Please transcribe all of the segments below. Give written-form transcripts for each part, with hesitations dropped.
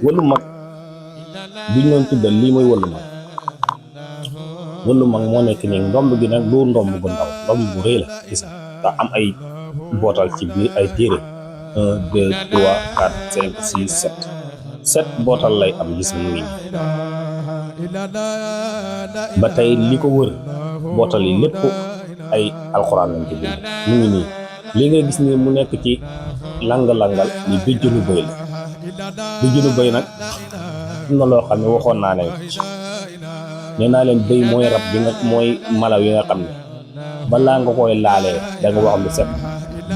wëllu mag biñ doon tuddal lii mooy wëllu mag moo nekk nii ndomb gi nag doo ndomb gu ndaw ndomb bu rëy la gis nga am ay bootal ci biir ay téere 1 2 3 4 5 6 7 bootal lay am gis mu ngi ba tey li ko wër bootal yi lépp ay alxuraan lañ ci bind mu ngi nii li nga gis ni mu nekk ci lang-langal ni béjjënu bëy la béjjënu bëy nag am na loo xam ne waxoon naa leen nee naa leen bëy mooy rab bi nga mooy mala yi nga xam ne balaa nga koy laalee da nga wax lu set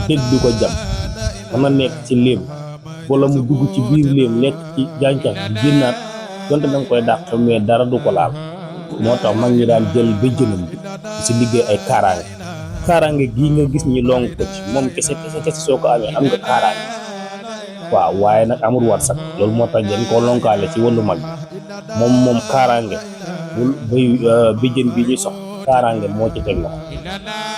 dégg di ko jam mën na nekk ci léem wala mu dugg ci biir léem nekk ci gàncax bi génnaat donte da nga koy dàq mais dara du ko laal moo tax mag ñi daan jël béjjënam bi ci liggéey ay kaaraange gii nga gis ñi long ko ci moom kese soo ko amee am nga kaaraange waaw waaye nag amul war sax loolu moo tax dañ koo lonkaale ci wàllu mag moom kaaraange bul bay béjjën bi ñuy sox kaaraange moo ci teg loxo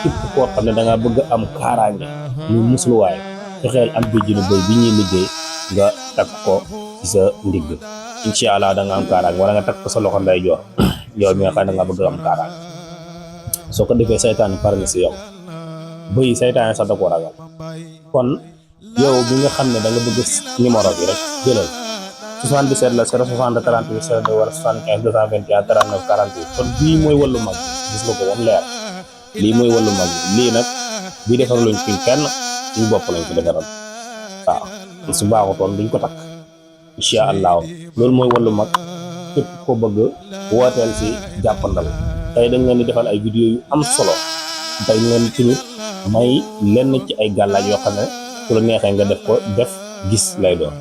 képp koo xam ne da nga bëgg am kaaraange muy musluwaay fexeel am béjjënu bëy bi ñuy liggéey nga takk ko ci sa ndigg incha allah da nga am kaaraange wala nga takk ko sa loxo nday joor yow mi nga xam ne da nga bëgg am kaaraange soo ko defee saytaan pare na si yow bëy saytaan sax da ko ragal kon yow bi nga xam ne da nga bëgg numéro bi rek jëlal 77 la 060 38 02 wala 75 221 39 48 kon bii mooy wàllu mag gis nga ko wam leer lii mooy wàllu mag lii nag bii defar luñ fi kenn suñu bopp lañ ko defaral waaw su baaxutoon duñ ko takk incha allah loolu mooy wàllu mag képp ko bëgg wooteel si jàppandal tey dañ leen di defal ay vidéo yu am solo dañ leen tamit may lenn ci ay gàllaaj yoo xam ne su la neexee nga def ko def gis lay doon